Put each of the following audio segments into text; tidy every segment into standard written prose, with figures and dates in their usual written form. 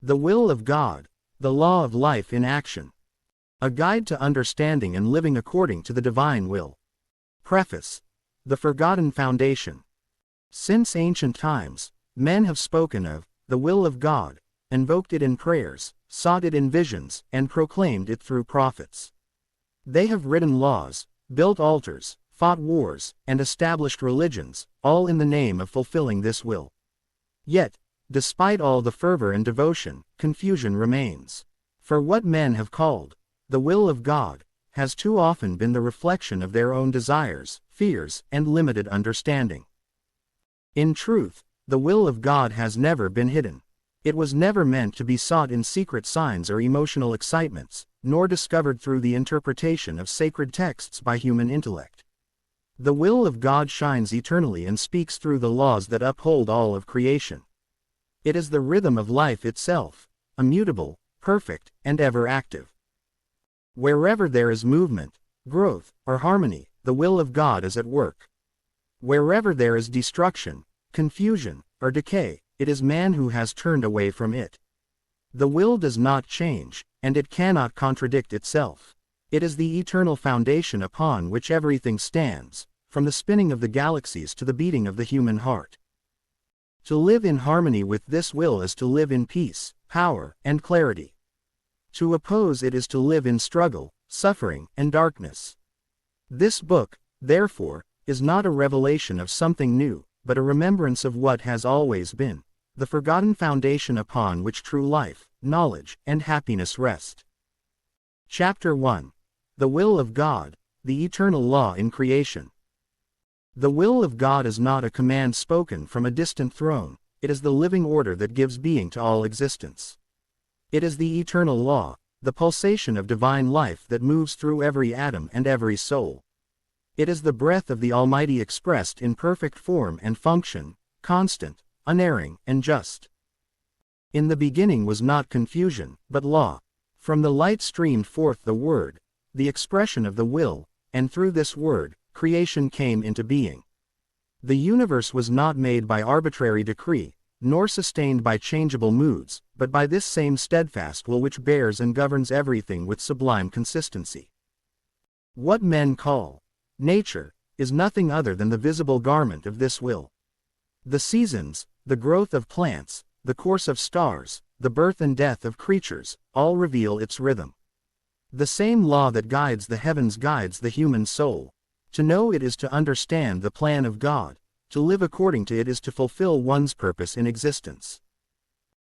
The Will of God, the Law of Life in Action. A Guide to Understanding and Living According to the Divine Will. Preface. The Forgotten Foundation. Since ancient times, men have spoken of the will of God, invoked it in prayers, sought it in visions, and proclaimed it through prophets. They have written laws, built altars, fought wars, and established religions, all in the name of fulfilling this will. Yet, despite all the fervor and devotion, confusion remains. For what men have called the will of God has too often been the reflection of their own desires, fears, and limited understanding. In truth, the will of God has never been hidden. It was never meant to be sought in secret signs or emotional excitements, nor discovered through the interpretation of sacred texts by human intellect. The will of God shines eternally and speaks through the laws that uphold all of creation. It is the rhythm of life itself, immutable, perfect, and ever active. Wherever there is movement, growth, or harmony, the will of God is at work. Wherever there is destruction, confusion, or decay, it is man who has turned away from it. The will does not change, and it cannot contradict itself. It is the eternal foundation upon which everything stands, from the spinning of the galaxies to the beating of the human heart. To live in harmony with this will is to live in peace, power, and clarity. To oppose it is to live in struggle, suffering, and darkness. This book, therefore, is not a revelation of something new, but a remembrance of what has always been, the forgotten foundation upon which true life, knowledge, and happiness rest. Chapter 1. The Will of God, the Eternal Law in Creation. The will of God is not a command spoken from a distant throne, it is the living order that gives being to all existence. It is the eternal law, the pulsation of divine life that moves through every atom and every soul. It is the breath of the Almighty expressed in perfect form and function, constant, unerring, and just. In the beginning was not confusion, but law. From the light streamed forth the Word, the expression of the will, and through this Word, creation came into being. The universe was not made by arbitrary decree, nor sustained by changeable moods, but by this same steadfast will which bears and governs everything with sublime consistency. What men call nature is nothing other than the visible garment of this will. The seasons, the growth of plants, the course of stars, the birth and death of creatures, all reveal its rhythm. The same law that guides the heavens guides the human soul. To know it is to understand the plan of God, to live according to it is to fulfill one's purpose in existence.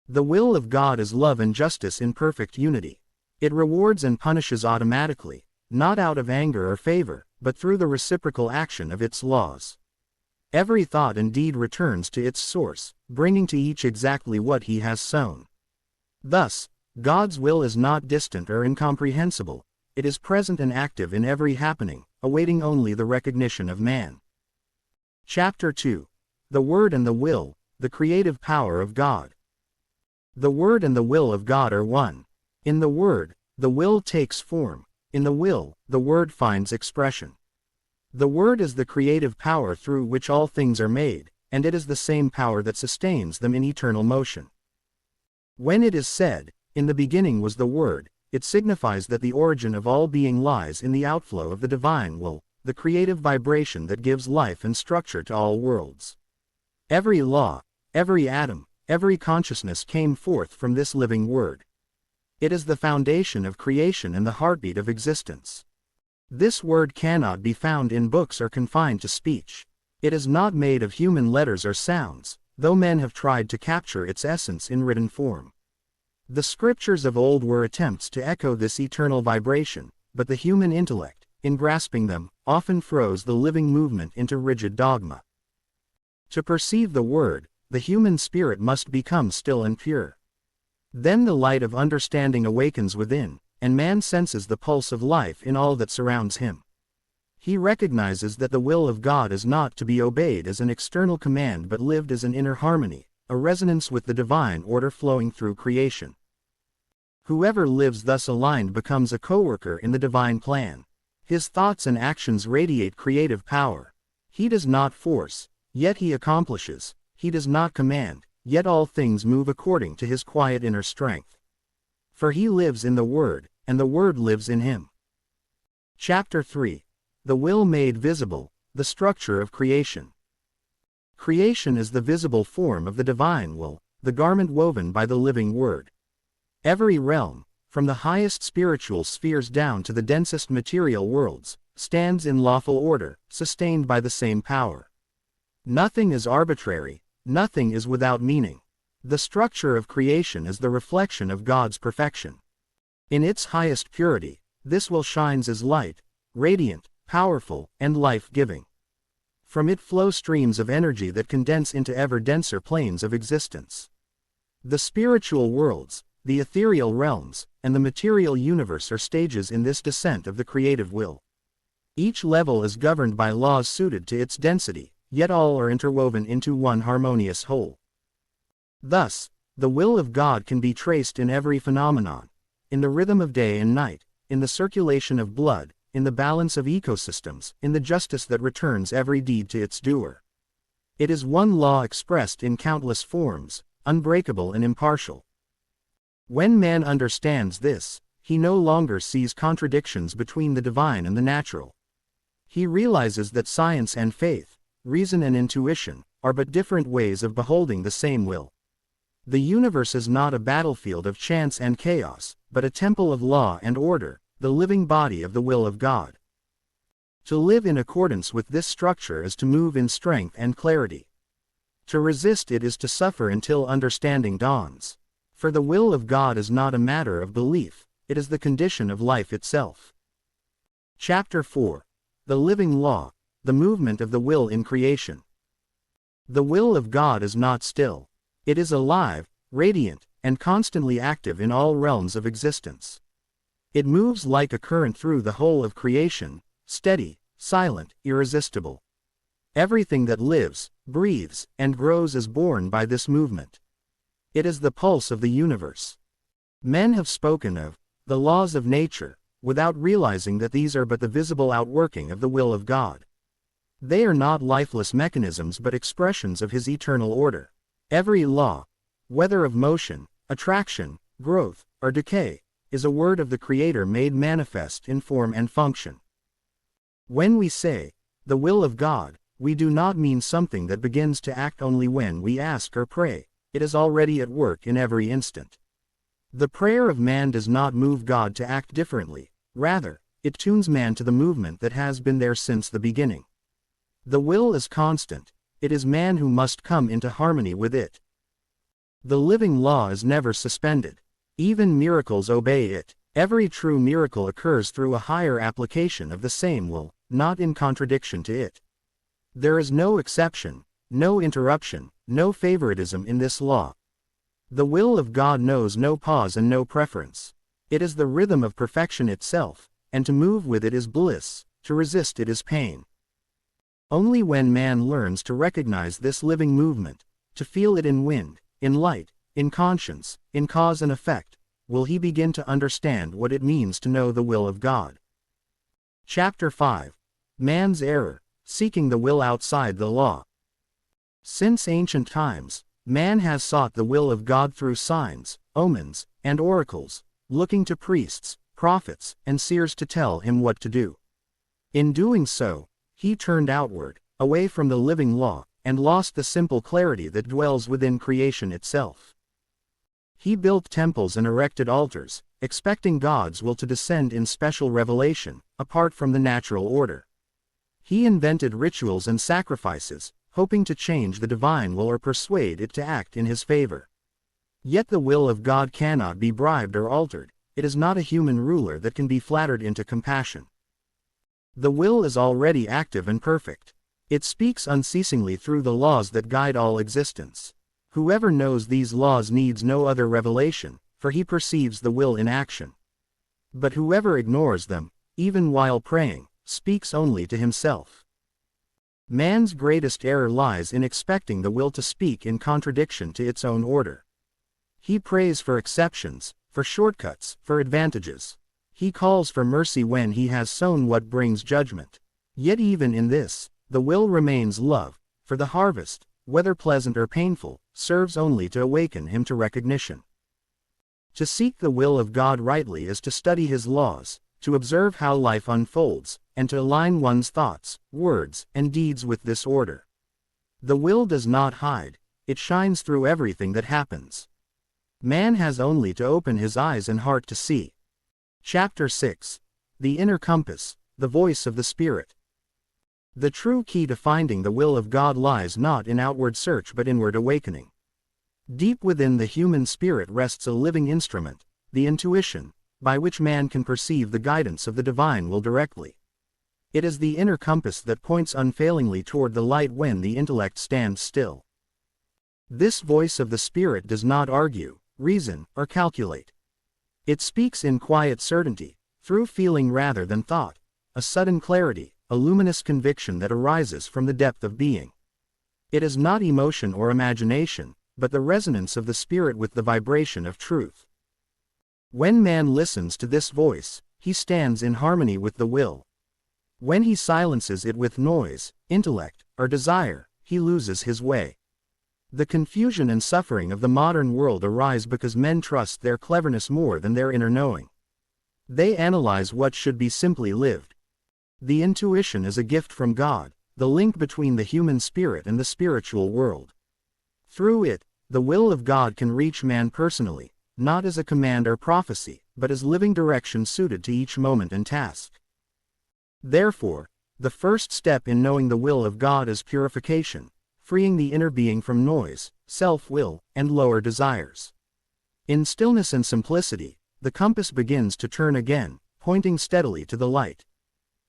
The will of God is love and justice in perfect unity. It rewards and punishes automatically, not out of anger or favor, but through the reciprocal action of its laws. Every thought and deed returns to its source, bringing to each exactly what he has sown. Thus, God's will is not distant or incomprehensible, it is present and active in every happening, awaiting only the recognition of man. Chapter 2. The Word and the Will, the Creative Power of God. The Word and the will of God are one. In the Word, the will takes form. In the will, the Word finds expression. The Word is the creative power through which all things are made, and it is the same power that sustains them in eternal motion. When it is said, "In the beginning was the Word," it signifies that the origin of all being lies in the outflow of the divine will, the creative vibration that gives life and structure to all worlds. Every law, every atom, every consciousness came forth from this living Word. It is the foundation of creation and the heartbeat of existence. This Word cannot be found in books or confined to speech. It is not made of human letters or sounds, though men have tried to capture its essence in written form. The scriptures of old were attempts to echo this eternal vibration, but the human intellect, in grasping them, often froze the living movement into rigid dogma. To perceive the Word, the human spirit must become still and pure. Then the light of understanding awakens within, and man senses the pulse of life in all that surrounds him. He recognizes that the will of God is not to be obeyed as an external command but lived as an inner harmony, a resonance with the divine order flowing through creation. Whoever lives thus aligned becomes a co-worker in the divine plan. His thoughts and actions radiate creative power. He does not force, yet he accomplishes. He does not command, yet all things move according to his quiet inner strength. For he lives in the Word, and the Word lives in him. Chapter 3. The Will Made Visible, the Structure of Creation. Creation is the visible form of the divine will, the garment woven by the living Word. Every realm, from the highest spiritual spheres down to the densest material worlds, stands in lawful order, sustained by the same power. Nothing is arbitrary, nothing is without meaning. The structure of creation is the reflection of God's perfection. In its highest purity, this will shines as light, radiant, powerful, and life-giving. From it flow streams of energy that condense into ever denser planes of existence. The spiritual worlds, the ethereal realms, and the material universe are stages in this descent of the creative will. Each level is governed by laws suited to its density, yet all are interwoven into one harmonious whole. Thus, the will of God can be traced in every phenomenon, in the rhythm of day and night, in the circulation of blood, in the balance of ecosystems, in the justice that returns every deed to its doer. It is one law expressed in countless forms, unbreakable and impartial. When man understands this, he no longer sees contradictions between the divine and the natural. He realizes that science and faith, reason and intuition, are but different ways of beholding the same will. The universe is not a battlefield of chance and chaos, but a temple of law and order, the living body of the will of God. To live in accordance with this structure is to move in strength and clarity. To resist it is to suffer until understanding dawns. For the will of God is not a matter of belief, it is the condition of life itself. Chapter 4. The Living Law, the Movement of the Will in Creation. The will of God is not still. It is alive, radiant, and constantly active in all realms of existence. It moves like a current through the whole of creation, steady, silent, irresistible. Everything that lives, breathes, and grows is born by this movement. It is the pulse of the universe. Men have spoken of the laws of nature, without realizing that these are but the visible outworking of the will of God. They are not lifeless mechanisms but expressions of His eternal order. Every law, whether of motion, attraction, growth, or decay, is a word of the Creator made manifest in form and function. When we say, the will of God, we do not mean something that begins to act only when we ask or pray. It is already at work in every instant. The prayer of man does not move God to act differently, rather, it tunes man to the movement that has been there since the beginning. The will is constant, it is man who must come into harmony with it. The living law is never suspended. Even miracles obey it. Every true miracle occurs through a higher application of the same will, not in contradiction to it. There is no exception, no interruption, no favoritism in this law. The will of God knows no pause and no preference. It is the rhythm of perfection itself, and to move with it is bliss, to resist it is pain. Only when man learns to recognize this living movement, to feel it in wind, in light, in conscience, in cause and effect, will he begin to understand what it means to know the will of God. Chapter 5. Man's Error, Seeking the Will Outside the Law. Since ancient times, man has sought the will of God through signs, omens, and oracles, looking to priests, prophets, and seers to tell him what to do. In doing so, he turned outward, away from the living law, and lost the simple clarity that dwells within creation itself. He built temples and erected altars, expecting God's will to descend in special revelation, apart from the natural order. He invented rituals and sacrifices, hoping to change the divine will or persuade it to act in his favor. Yet the will of God cannot be bribed or altered. It is not a human ruler that can be flattered into compassion. The will is already active and perfect. It speaks unceasingly through the laws that guide all existence. Whoever knows these laws needs no other revelation, for he perceives the will in action. But whoever ignores them, even while praying, speaks only to himself. Man's greatest error lies in expecting the will to speak in contradiction to its own order. He prays for exceptions, for shortcuts, for advantages. He calls for mercy when he has sown what brings judgment. Yet even in this, the will remains love, for the harvest, whether pleasant or painful, serves only to awaken him to recognition. To seek the will of God rightly is to study His laws, to observe how life unfolds, and to align one's thoughts, words, and deeds with this order. The will does not hide, it shines through everything that happens. Man has only to open his eyes and heart to see. Chapter 6. The Inner Compass, the Voice of the Spirit. The true key to finding the will of God lies not in outward search but inward awakening. Deep within the human spirit rests a living instrument, the intuition, by which man can perceive the guidance of the divine will directly. It is the inner compass that points unfailingly toward the light when the intellect stands still. This voice of the Spirit does not argue, reason, or calculate. It speaks in quiet certainty, through feeling rather than thought, a sudden clarity, a luminous conviction that arises from the depth of being. It is not emotion or imagination, but the resonance of the Spirit with the vibration of truth. When man listens to this voice, he stands in harmony with the will. When he silences it with noise, intellect, or desire, he loses his way. The confusion and suffering of the modern world arise because men trust their cleverness more than their inner knowing. They analyze what should be simply lived. The intuition is a gift from God, the link between the human spirit and the spiritual world. Through it, the will of God can reach man personally, not as a command or prophecy, but as living direction suited to each moment and task. Therefore, the first step in knowing the will of God is purification, freeing the inner being from noise, self-will, and lower desires. In stillness and simplicity, the compass begins to turn again, pointing steadily to the light.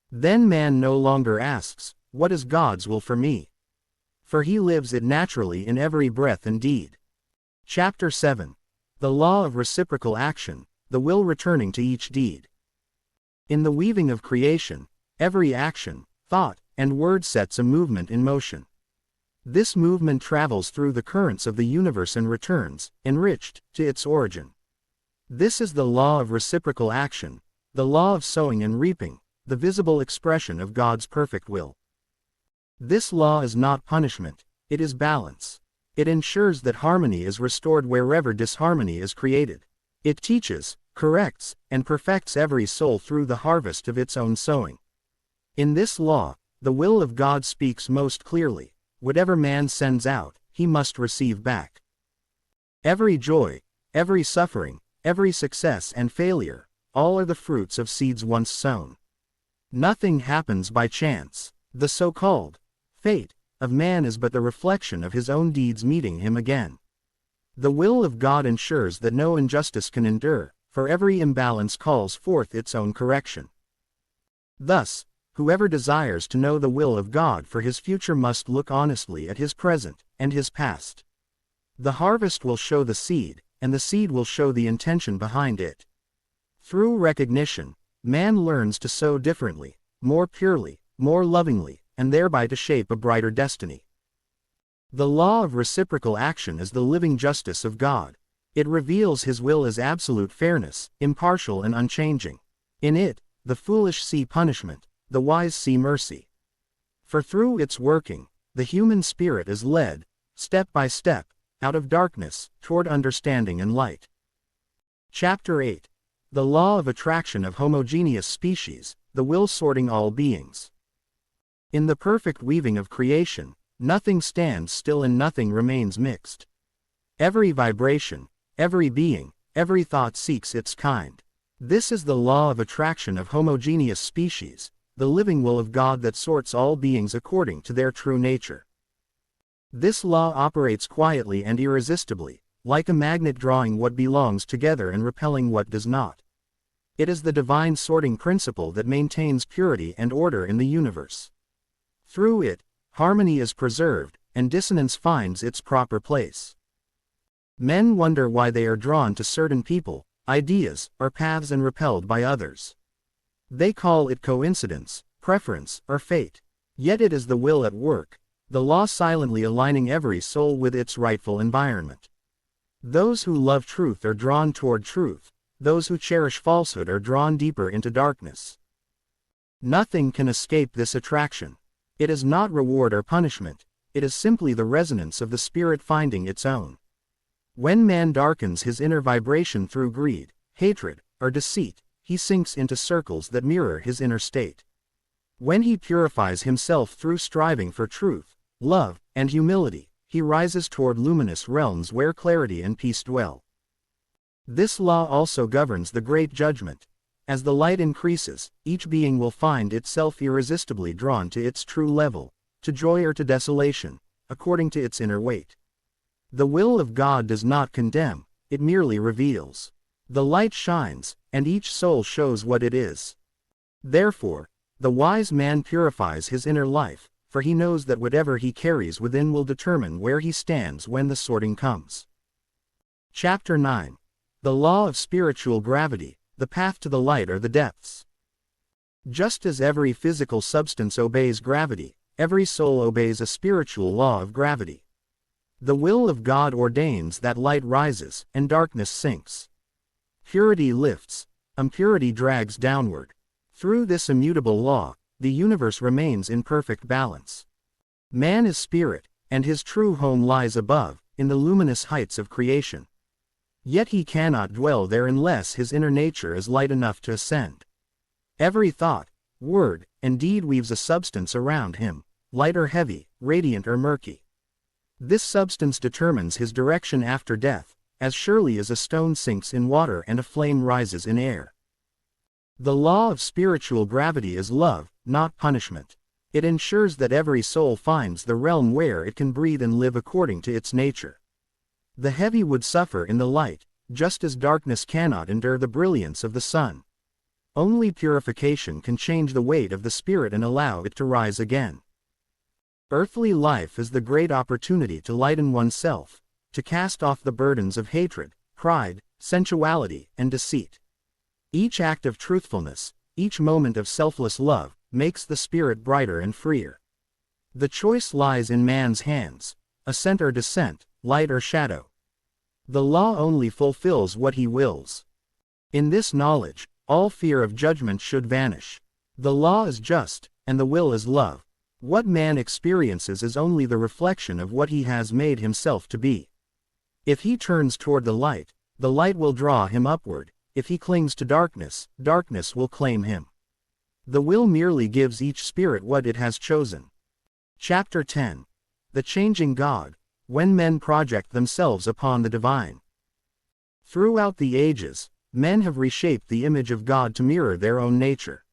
Then man no longer asks, "What is God's will for me?" For he lives it naturally in every breath and deed. Chapter 7. The Law of Reciprocal Action, the Will Returning to Each Deed. In the weaving of creation, every action, thought, and word sets a movement in motion. This movement travels through the currents of the universe and returns, enriched, to its origin. This is the law of reciprocal action, the law of sowing and reaping, the visible expression of God's perfect will. This law is not punishment, it is balance. It ensures that harmony is restored wherever disharmony is created. It teaches, corrects, and perfects every soul through the harvest of its own sowing. In this law, the will of God speaks most clearly. Whatever man sends out, he must receive back. Every joy, every suffering, every success and failure, all are the fruits of seeds once sown. Nothing happens by chance. The so-called fate of man is but the reflection of his own deeds meeting him again. The will of God ensures that no injustice can endure, for every imbalance calls forth its own correction. Thus, whoever desires to know the will of God for his future must look honestly at his present and his past. The harvest will show the seed, and the seed will show the intention behind it. Through recognition, man learns to sow differently, more purely, more lovingly, and thereby to shape a brighter destiny. The law of reciprocal action is the living justice of God. It reveals His will as absolute fairness, impartial and unchanging. In it, the foolish see punishment, the wise see mercy. For through its working, the human spirit is led, step by step, out of darkness, toward understanding and light. Chapter 8. The Law of Attraction of Homogeneous Species, the Will Sorting All Beings. In the perfect weaving of creation, nothing stands still and nothing remains mixed. Every vibration, every being, every thought seeks its kind. This is the law of attraction of homogeneous species, the living will of God that sorts all beings according to their true nature. This law operates quietly and irresistibly, like a magnet drawing what belongs together and repelling what does not. It is the divine sorting principle that maintains purity and order in the universe. Through it, harmony is preserved, and dissonance finds its proper place. Men wonder why they are drawn to certain people, ideas, or paths and repelled by others. They call it coincidence, preference, or fate. Yet it is the will at work, the law silently aligning every soul with its rightful environment. Those who love truth are drawn toward truth, those who cherish falsehood are drawn deeper into darkness. Nothing can escape this attraction. It is not reward or punishment, it is simply the resonance of the spirit finding its own. When man darkens his inner vibration through greed, hatred, or deceit, he sinks into circles that mirror his inner state. When he purifies himself through striving for truth, love, and humility, he rises toward luminous realms where clarity and peace dwell. This law also governs the great judgment. As the light increases, each being will find itself irresistibly drawn to its true level, to joy or to desolation, according to its inner weight. The will of God does not condemn, it merely reveals. The light shines, and each soul shows what it is. Therefore, the wise man purifies his inner life, for he knows that whatever he carries within will determine where he stands when the sorting comes. Chapter 9. The Law of Spiritual Gravity, the Path to the Light or the Depths. Just as every physical substance obeys gravity, every soul obeys a spiritual law of gravity. The will of God ordains that light rises, and darkness sinks. Purity lifts, impurity drags downward. Through this immutable law, the universe remains in perfect balance. Man is spirit, and his true home lies above, in the luminous heights of creation. Yet he cannot dwell there unless his inner nature is light enough to ascend. Every thought, word, and deed weaves a substance around him, light or heavy, radiant or murky. This substance determines his direction after death, as surely as a stone sinks in water and a flame rises in air. The law of spiritual gravity is love, not punishment. It ensures that every soul finds the realm where it can breathe and live according to its nature. The heavy would suffer in the light, just as darkness cannot endure the brilliance of the sun. Only purification can change the weight of the spirit and allow it to rise again. Earthly life is the great opportunity to lighten oneself, to cast off the burdens of hatred, pride, sensuality, and deceit. Each act of truthfulness, each moment of selfless love, makes the spirit brighter and freer. The choice lies in man's hands, ascent or descent, light or shadow. The law only fulfills what he wills. In this knowledge, all fear of judgment should vanish. The law is just, and the will is love. What man experiences is only the reflection of what he has made himself to be. If he turns toward the light will draw him upward. If he clings to darkness, darkness will claim him. The will merely gives each spirit what it has chosen. Chapter 10. The Changing God, when men project themselves upon the divine. Throughout the ages, men have reshaped the image of God to mirror their own nature.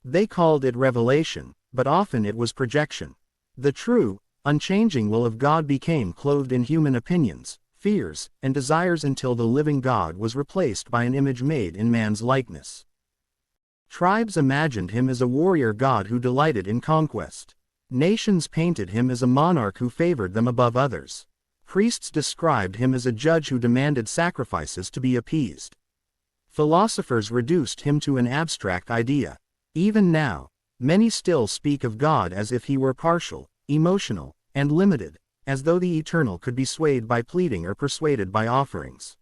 They called it revelation, but often it was projection. The true, unchanging will of God became clothed in human opinions, fears, and desires until the living God was replaced by an image made in man's likeness. Tribes imagined him as a warrior god who delighted in conquest. Nations painted him as a monarch who favored them above others. Priests described him as a judge who demanded sacrifices to be appeased. Philosophers reduced him to an abstract idea. Even now, many still speak of God as if he were partial, emotional, and limited, as though the eternal could be swayed by pleading or persuaded by offerings.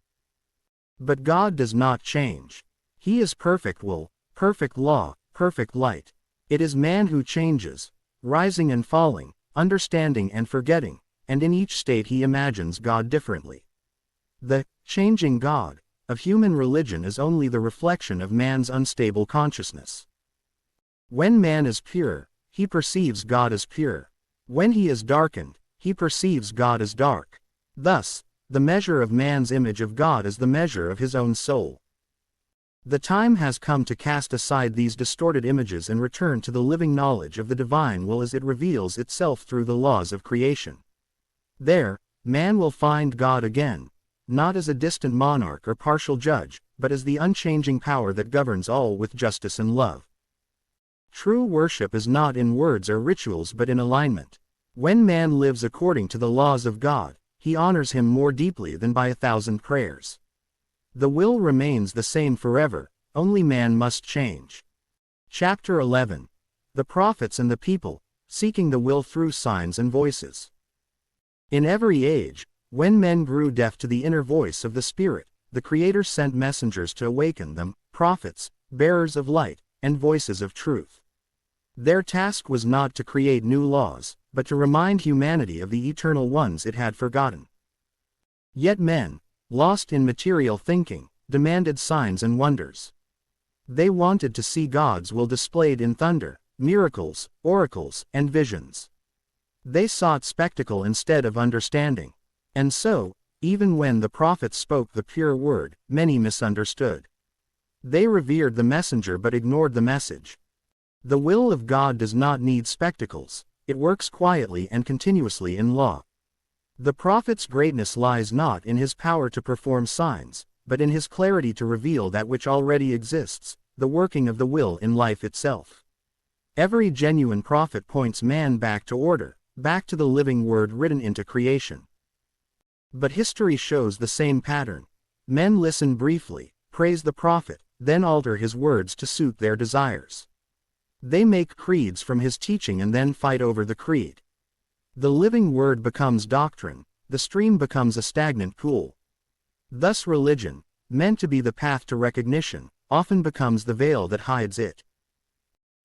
But God does not change. He is perfect will, perfect law, perfect light. It is man who changes, rising and falling, understanding and forgetting, and in each state he imagines God differently. The changing God of human religion is only the reflection of man's unstable consciousness. When man is pure, he perceives God as pure. When he is darkened, he perceives God as dark. Thus, the measure of man's image of God is the measure of his own soul. The time has come to cast aside these distorted images and return to the living knowledge of the divine will as it reveals itself through the laws of creation. There, man will find God again, not as a distant monarch or partial judge, but as the unchanging power that governs all with justice and love. True worship is not in words or rituals but in alignment. When man lives according to the laws of God, he honors him more deeply than by 1,000 prayers. The will remains the same forever, only man must change. Chapter 11. The Prophets and the People, Seeking the Will Through Signs and Voices. In every age, when men grew deaf to the inner voice of the Spirit, the Creator sent messengers to awaken them, prophets, bearers of light, and voices of truth. Their task was not to create new laws, but to remind humanity of the eternal ones it had forgotten. Yet men, lost in material thinking, demanded signs and wonders. They wanted to see God's will displayed in thunder, miracles, oracles, and visions. They sought spectacle instead of understanding. And so, even when the prophets spoke the pure word, many misunderstood. They revered the messenger but ignored the message. The will of God does not need spectacles, it works quietly and continuously in law. The prophet's greatness lies not in his power to perform signs, but in his clarity to reveal that which already exists, the working of the will in life itself. Every genuine prophet points man back to order, back to the living word written into creation. But history shows the same pattern. Men listen briefly, praise the prophet, then alter his words to suit their desires. They make creeds from his teaching and then fight over the creed. The living word becomes doctrine, the stream becomes a stagnant pool. Thus religion, meant to be the path to recognition, often becomes the veil that hides it.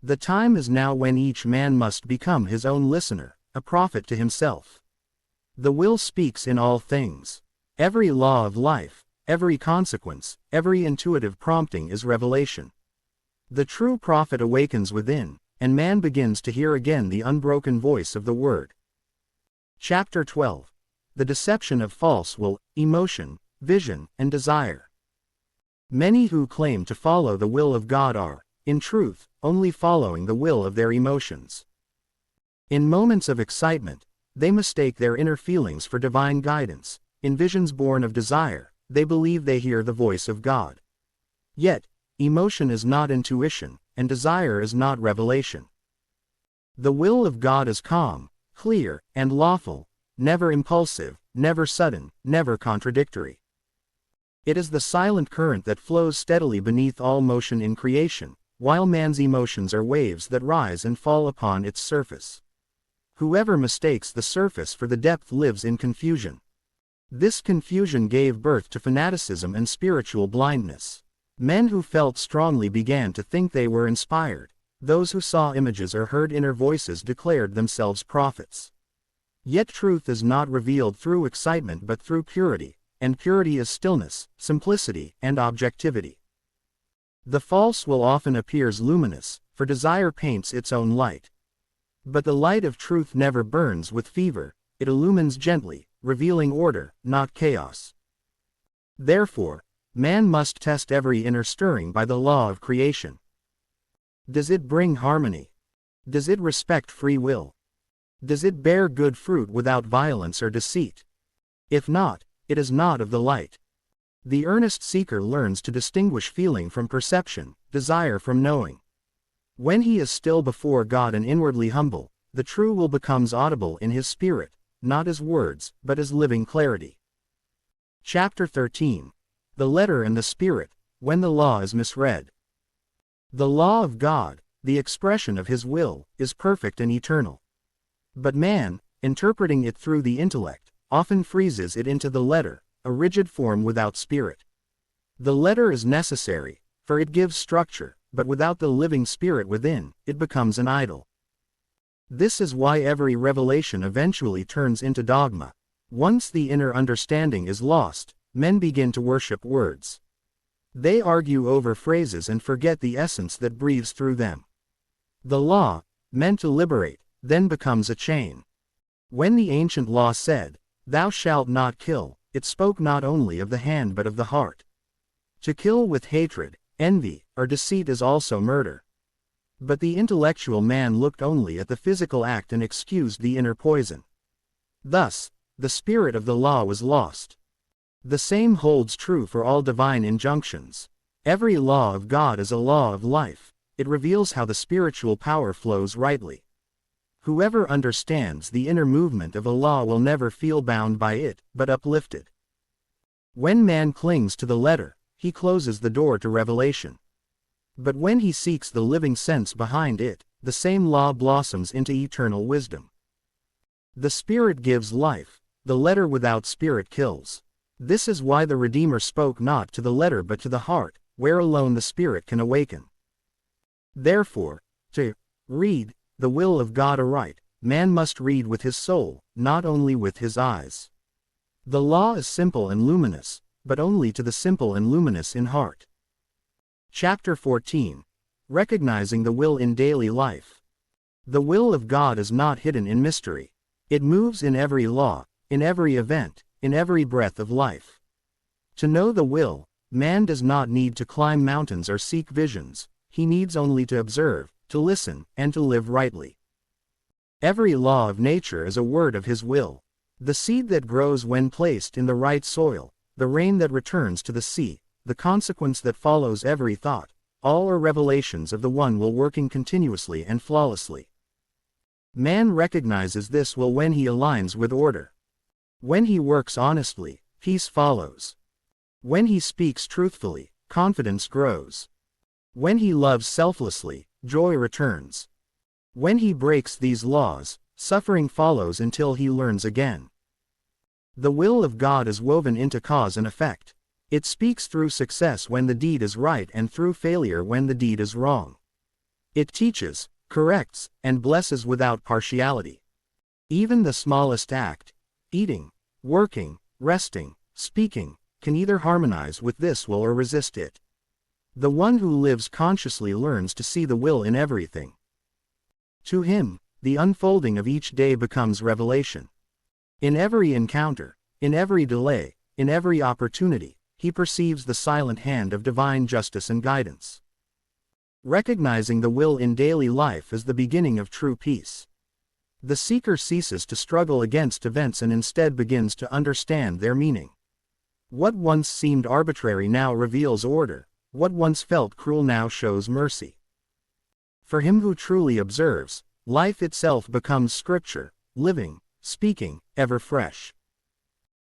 The time is now when each man must become his own listener, a prophet to himself. The will speaks in all things. Every law of life, every consequence, every intuitive prompting is revelation. The true prophet awakens within, and man begins to hear again the unbroken voice of the word. Chapter 12. The deception of false will, emotion, vision, and desire. Many who claim to follow the will of God are, in truth, only following the will of their emotions. In moments of excitement, they mistake their inner feelings for divine guidance. In visions born of desire, they believe they hear the voice of God. Yet, emotion is not intuition, and desire is not revelation. The will of God is calm, clear, and lawful, never impulsive, never sudden, never contradictory. It is the silent current that flows steadily beneath all motion in creation, while man's emotions are waves that rise and fall upon its surface. Whoever mistakes the surface for the depth lives in confusion. This confusion gave birth to fanaticism and spiritual blindness. Men who felt strongly began to think they were inspired. Those who saw images or heard inner voices declared themselves prophets. Yet truth is not revealed through excitement but through purity, and purity is stillness, simplicity, and objectivity. The false will often appears luminous, for desire paints its own light. But the light of truth never burns with fever, it illumines gently, revealing order, not chaos. Therefore, man must test every inner stirring by the law of creation. Does it bring harmony? Does it respect free will? Does it bear good fruit without violence or deceit? If not, it is not of the light. The earnest seeker learns to distinguish feeling from perception, desire from knowing. When he is still before God and inwardly humble, the true will becomes audible in his spirit, not as words, but as living clarity. Chapter 13. The letter and the spirit, when the law is misread. The law of God, the expression of his will, is perfect and eternal. But man, interpreting it through the intellect, often freezes it into the letter, a rigid form without spirit. The letter is necessary, for it gives structure, but without the living spirit within, it becomes an idol. This is why every revelation eventually turns into dogma. Once the inner understanding is lost, men begin to worship words. They argue over phrases and forget the essence that breathes through them. The law, meant to liberate, then becomes a chain. When the ancient law said, "Thou shalt not kill," it spoke not only of the hand but of the heart. To kill with hatred, envy, or deceit is also murder. But the intellectual man looked only at the physical act and excused the inner poison. Thus, the spirit of the law was lost. The same holds true for all divine injunctions. Every law of God is a law of life. It reveals how the spiritual power flows rightly. Whoever understands the inner movement of a law will never feel bound by it, but uplifted. When man clings to the letter, he closes the door to revelation. But when he seeks the living sense behind it, the same law blossoms into eternal wisdom. The Spirit gives life, the letter without spirit kills. This is why the Redeemer spoke not to the letter but to the heart, where alone the Spirit can awaken. Therefore, to Read, the will of God aright. Man must read with his soul, not only with his eyes. The law is simple and luminous, but only to the simple and luminous in heart. Chapter 14. Recognizing the will in daily life. The will of God is not hidden in mystery. It moves in every law, in every event, in every breath of life. To know the will, man does not need to climb mountains or seek visions, he needs only to observe, to listen, and to live rightly. Every law of nature is a word of his will. The seed that grows when placed in the right soil, the rain that returns to the sea, the consequence that follows every thought, all are revelations of the one will working continuously and flawlessly. Man recognizes this will when he aligns with order. When he works honestly, peace follows. When he speaks truthfully, confidence grows. When he loves selflessly, joy returns. When he breaks these laws, suffering follows until he learns again. The will of God is woven into cause and effect. It speaks through success when the deed is right and through failure when the deed is wrong. It teaches, corrects, and blesses without partiality. Even the smallest act, eating, working, resting, speaking, can either harmonize with this will or resist it. The one who lives consciously learns to see the will in everything. To him, the unfolding of each day becomes revelation. In every encounter, in every delay, in every opportunity, he perceives the silent hand of divine justice and guidance. Recognizing the will in daily life is the beginning of true peace. The seeker ceases to struggle against events and instead begins to understand their meaning. What once seemed arbitrary now reveals order, what once felt cruel now shows mercy. For him who truly observes, life itself becomes scripture, living, speaking, ever fresh.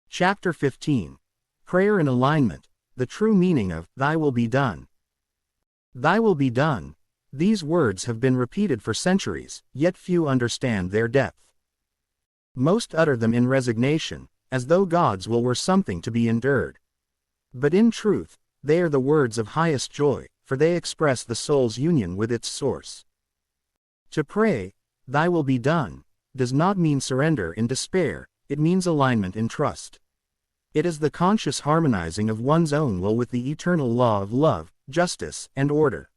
Chapter 15. Prayer in Alignment, the true meaning of, Thy will be done. Thy will be done. These words have been repeated for centuries, yet few understand their depth. Most utter them in resignation, as though God's will were something to be endured. But in truth, they are the words of highest joy, for they express the soul's union with its source. To pray, Thy will be done, does not mean surrender in despair, it means alignment in trust. It is the conscious harmonizing of one's own will with the eternal law of love, justice, and order.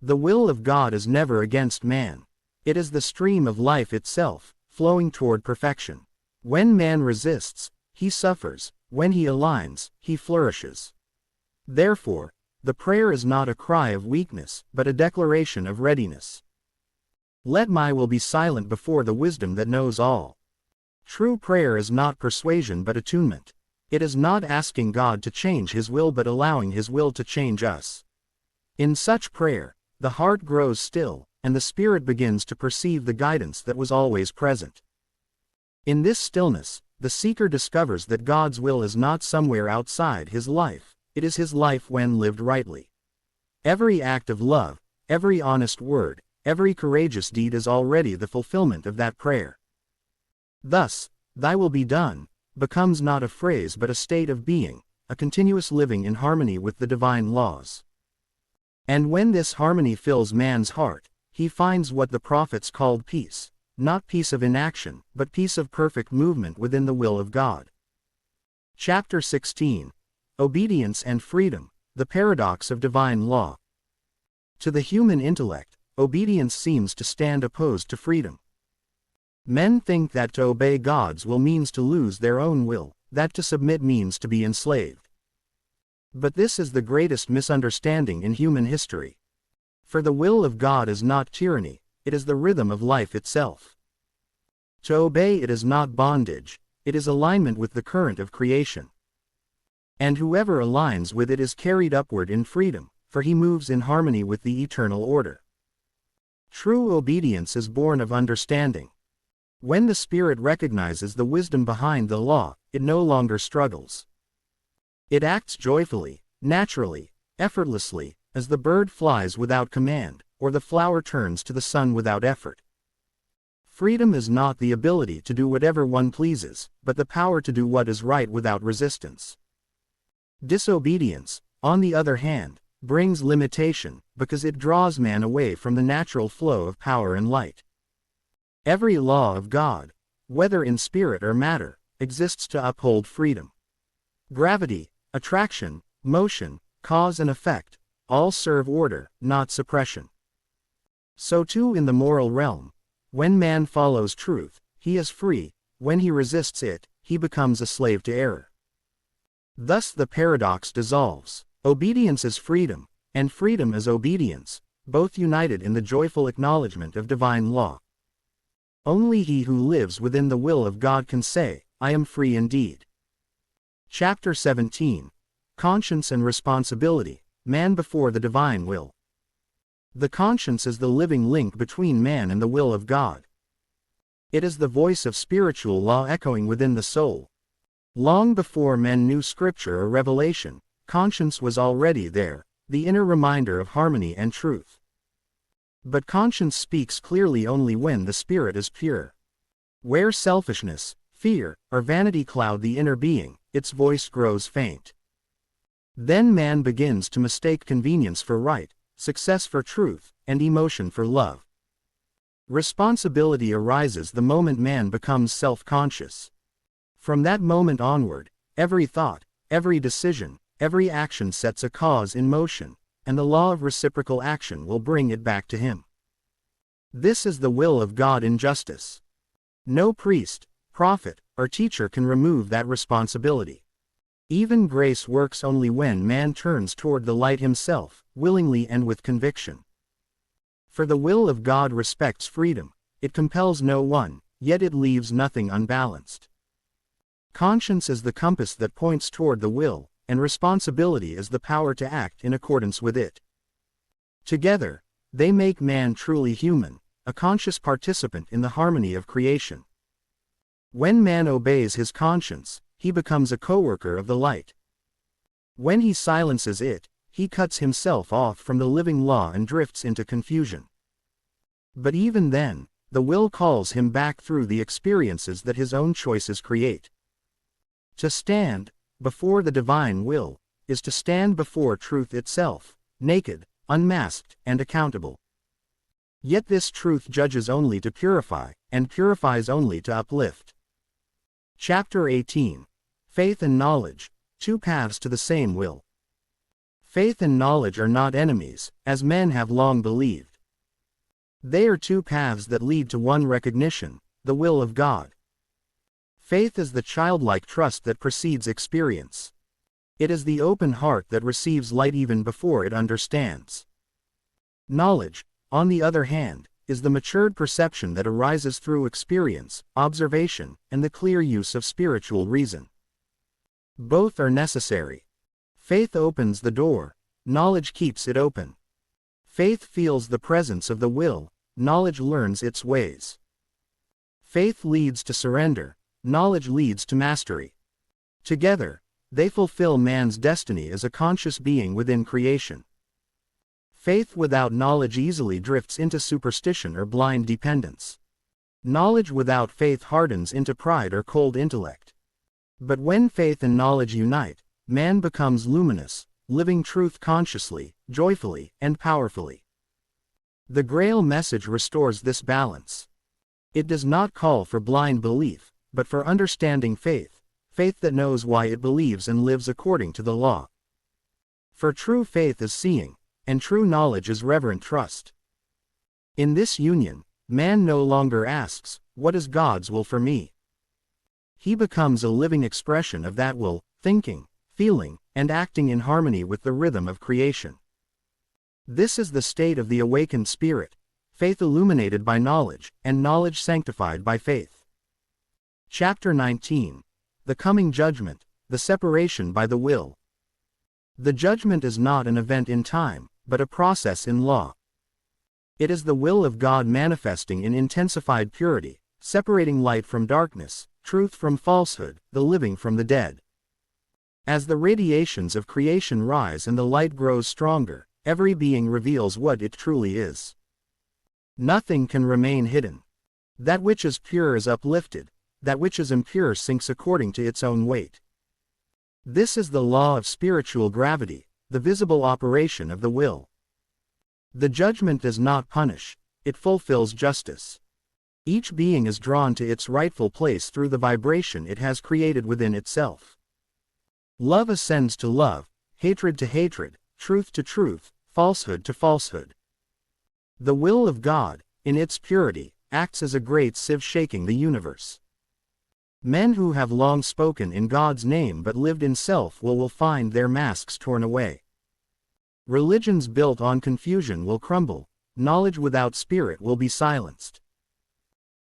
The will of God is never against man. It is the stream of life itself, flowing toward perfection. When man resists, he suffers. When he aligns, he flourishes. Therefore, the prayer is not a cry of weakness, but a declaration of readiness. Let my will be silent before the wisdom that knows all. True prayer is not persuasion but attunement. It is not asking God to change His will but allowing His will to change us. In such prayer, the heart grows still, and the spirit begins to perceive the guidance that was always present. In this stillness, the seeker discovers that God's will is not somewhere outside his life, it is his life when lived rightly. Every act of love, every honest word, every courageous deed is already the fulfillment of that prayer. Thus, Thy will be done, becomes not a phrase but a state of being, a continuous living in harmony with the divine laws. And when this harmony fills man's heart, he finds what the prophets called peace, not peace of inaction, but peace of perfect movement within the will of God. Chapter 16. Obedience and Freedom, the Paradox of Divine Law. To the human intellect, obedience seems to stand opposed to freedom. Men think that to obey God's will means to lose their own will, that to submit means to be enslaved. But this is the greatest misunderstanding in human history. For the will of God is not tyranny, it is the rhythm of life itself. To obey it is not bondage, it is alignment with the current of creation. And whoever aligns with it is carried upward in freedom, for he moves in harmony with the eternal order. True obedience is born of understanding. When the spirit recognizes the wisdom behind the law, it no longer struggles. It acts joyfully, naturally, effortlessly, as the bird flies without command, or the flower turns to the sun without effort. Freedom is not the ability to do whatever one pleases, but the power to do what is right without resistance. Disobedience, on the other hand, brings limitation, because it draws man away from the natural flow of power and light. Every law of God, whether in spirit or matter, exists to uphold freedom. Gravity, attraction, motion, cause and effect, all serve order, not suppression. So too in the moral realm. When man follows truth, he is free; when he resists it, he becomes a slave to error. Thus the paradox dissolves. Obedience is freedom, and freedom is obedience, both united in the joyful acknowledgement of divine law. Only he who lives within the will of God can say, "I am free indeed." Chapter 17. Conscience and Responsibility, Man before the Divine Will. The conscience is the living link between man and the will of God. It is the voice of spiritual law echoing within the soul. Long before men knew scripture or revelation, conscience was already there, the inner reminder of harmony and truth. But conscience speaks clearly only when the spirit is pure. Where selfishness, fear, or vanity cloud the inner being, its voice grows faint. Then man begins to mistake convenience for right, success for truth, and emotion for love. Responsibility arises the moment man becomes self-conscious. From that moment onward, every thought, every decision, every action sets a cause in motion, and the law of reciprocal action will bring it back to him. This is the will of God in justice. No priest, prophet, or teacher can remove that responsibility. Even grace works only when man turns toward the light himself, willingly and with conviction. For the will of God respects freedom; it compels no one, yet it leaves nothing unbalanced. Conscience is the compass that points toward the will, and responsibility is the power to act in accordance with it. Together, they make man truly human, a conscious participant in the harmony of creation. When man obeys his conscience, he becomes a co-worker of the light. When he silences it, he cuts himself off from the living law and drifts into confusion. But even then, the will calls him back through the experiences that his own choices create. To stand before the divine will is to stand before truth itself, naked, unmasked, and accountable. Yet this truth judges only to purify, and purifies only to uplift. Chapter 18. Faith and Knowledge, Two Paths to the Same Will. Faith and knowledge are not enemies, as men have long believed. They are two paths that lead to one recognition, the will of God. Faith is the childlike trust that precedes experience. It is the open heart that receives light even before it understands. Knowledge, on the other hand, is the matured perception that arises through experience, observation, and the clear use of spiritual reason. Both are necessary. Faith opens the door; knowledge keeps it open. Faith feels the presence of the will; knowledge learns its ways. Faith leads to surrender; knowledge leads to mastery. Together, they fulfill man's destiny as a conscious being within creation. Faith without knowledge easily drifts into superstition or blind dependence. Knowledge without faith hardens into pride or cold intellect. But when faith and knowledge unite, man becomes luminous, living truth consciously, joyfully, and powerfully. The Grail message restores this balance. It does not call for blind belief, but for understanding faith, faith that knows why it believes and lives according to the law. For true faith is seeing, and true knowledge is reverent trust. In this union, man no longer asks, "What is God's will for me?" He becomes a living expression of that will, thinking, feeling, and acting in harmony with the rhythm of creation. This is the state of the awakened spirit, faith illuminated by knowledge, and knowledge sanctified by faith. Chapter 19. The Coming Judgment, the Separation by the Will. The judgment is not an event in time, but a process in law. It is the will of God manifesting in intensified purity, separating light from darkness, truth from falsehood, the living from the dead. As the radiations of creation rise and the light grows stronger, every being reveals what it truly is. Nothing can remain hidden. That which is pure is uplifted; that which is impure sinks according to its own weight. This is the law of spiritual gravity, the visible operation of the will. The judgment does not punish, it fulfills justice. Each being is drawn to its rightful place through the vibration it has created within itself. Love ascends to love, hatred to hatred, truth to truth, falsehood to falsehood. The will of God, in its purity, acts as a great sieve shaking the universe. Men who have long spoken in God's name but lived in self-will find their masks torn away. Religions built on confusion will crumble, knowledge without spirit will be silenced.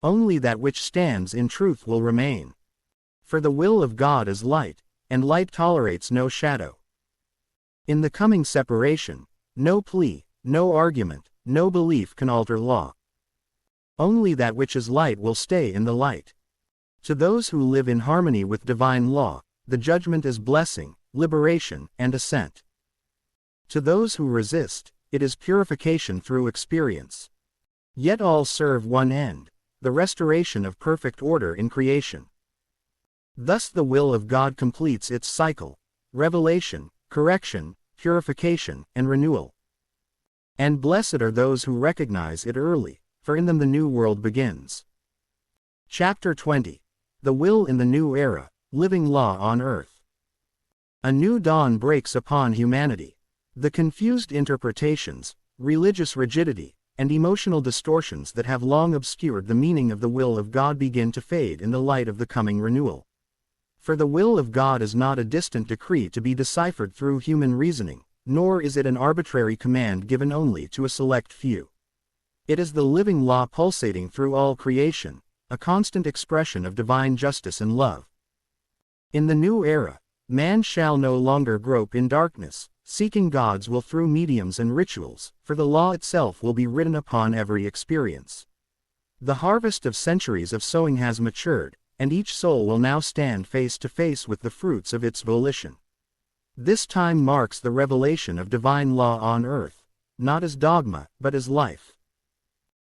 Only that which stands in truth will remain. For the will of God is light, and light tolerates no shadow. In the coming separation, no plea, no argument, no belief can alter law. Only that which is light will stay in the light. To those who live in harmony with divine law, the judgment is blessing, liberation, and ascent. To those who resist, it is purification through experience. Yet all serve one end, the restoration of perfect order in creation. Thus the will of God completes its cycle: revelation, correction, purification, and renewal. And blessed are those who recognize it early, for in them the new world begins. Chapter 20. The Will in the New Era, Living Law on Earth. A new dawn breaks upon humanity. The confused interpretations, religious rigidity, and emotional distortions that have long obscured the meaning of the will of God begin to fade in the light of the coming renewal. For the will of God is not a distant decree to be deciphered through human reasoning, nor is it an arbitrary command given only to a select few. It is the living law pulsating through all creation, a constant expression of divine justice and love. In the new era, man shall no longer grope in darkness, seeking God's will through mediums and rituals, for the law itself will be written upon every experience. The harvest of centuries of sowing has matured, and each soul will now stand face to face with the fruits of its volition. This time marks the revelation of divine law on earth, not as dogma, but as life.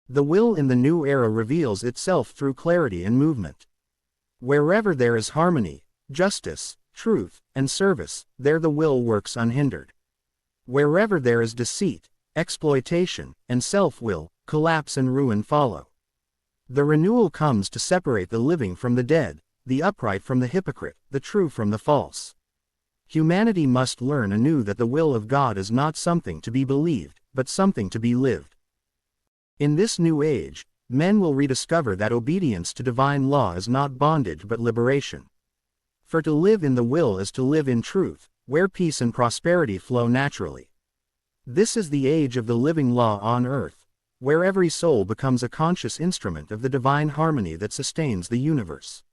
The will in the new era reveals itself through clarity and movement. Wherever there is harmony, justice, truth, and service, there the will works unhindered. Wherever there is deceit, exploitation, and self-will, collapse and ruin follow. The renewal comes to separate the living from the dead, the upright from the hypocrite, the true from the false. Humanity must learn anew that the will of God is not something to be believed, but something to be lived. In this new age, men will rediscover that obedience to divine law is not bondage but liberation. For to live in the will is to live in truth, where peace and prosperity flow naturally. This is the age of the living law on earth, where every soul becomes a conscious instrument of the divine harmony that sustains the universe.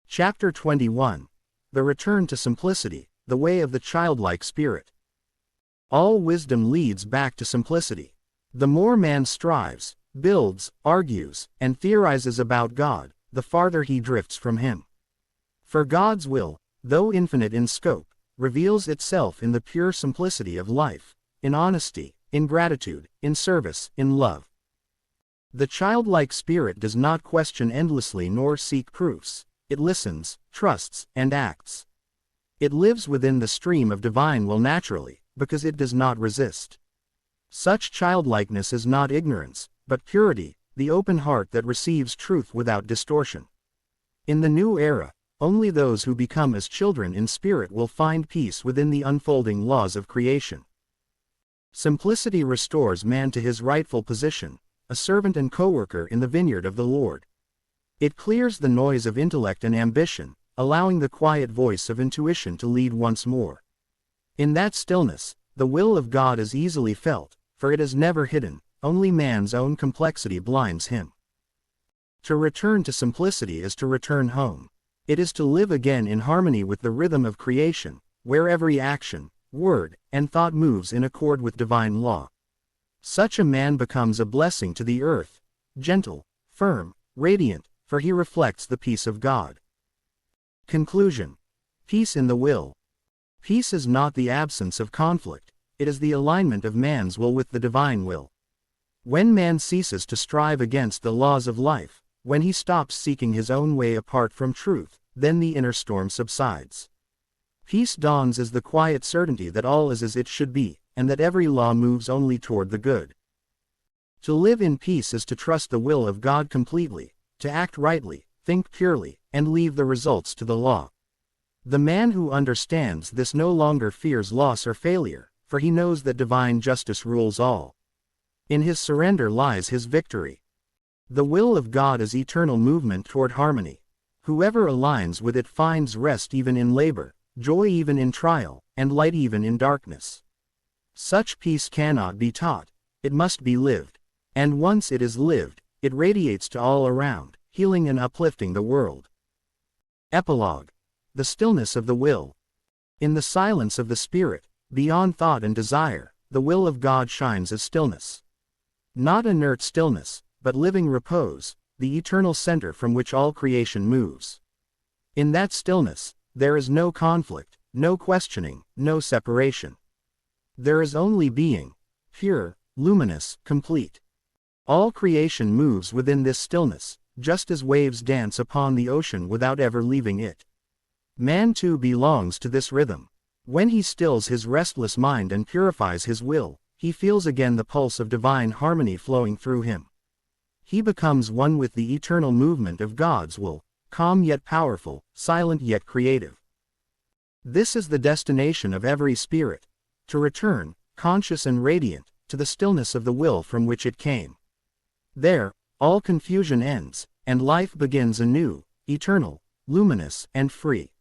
Chapter 21. The Return to Simplicity, the Way of the Childlike Spirit. All wisdom leads back to simplicity. The more man strives, builds, argues, and theorizes about God, the farther he drifts from him. For God's will, though infinite in scope, reveals itself in the pure simplicity of life, in honesty, in gratitude, in service, in love. The childlike spirit does not question endlessly nor seek proofs. It listens, trusts, and acts. It lives within the stream of divine will naturally, because it does not resist. Such childlikeness is not ignorance, but purity, the open heart that receives truth without distortion. In the new era, only those who become as children in spirit will find peace within the unfolding laws of creation. Simplicity restores man to his rightful position, a servant and co-worker in the vineyard of the Lord. It clears the noise of intellect and ambition, allowing the quiet voice of intuition to lead once more. In that stillness, the will of God is easily felt, for it is never hidden, only man's own complexity blinds him. To return to simplicity is to return home. It is to live again in harmony with the rhythm of creation, where every action, word, and thought moves in accord with divine law. Such a man becomes a blessing to the earth, gentle, firm, radiant, for he reflects the peace of God. Conclusion. Peace in the will. Peace is not the absence of conflict, it is the alignment of man's will with the divine will. When man ceases to strive against the laws of life, when he stops seeking his own way apart from truth, then the inner storm subsides. Peace dawns as the quiet certainty that all is as it should be, and that every law moves only toward the good. To live in peace is to trust the will of God completely, to act rightly, think purely, and leave the results to the law. The man who understands this no longer fears loss or failure, for he knows that divine justice rules all. In his surrender lies his victory. The will of God is eternal movement toward harmony. Whoever aligns with it finds rest even in labor, joy even in trial, and light even in darkness. Such peace cannot be taught, it must be lived. And once it is lived, it radiates to all around, healing and uplifting the world. Epilogue. The stillness of the will. In the silence of the spirit, beyond thought and desire, the will of God shines as stillness. Not inert stillness, but living repose, the eternal center from which all creation moves. In that stillness, there is no conflict, no questioning, no separation. There is only being, pure, luminous, complete. All creation moves within this stillness, just as waves dance upon the ocean without ever leaving it. Man too belongs to this rhythm. When he stills his restless mind and purifies his will, he feels again the pulse of divine harmony flowing through him. He becomes one with the eternal movement of God's will, calm yet powerful, silent yet creative. This is the destination of every spirit, to return, conscious and radiant, to the stillness of the will from which it came. There, all confusion ends, and life begins anew, eternal, luminous, and free.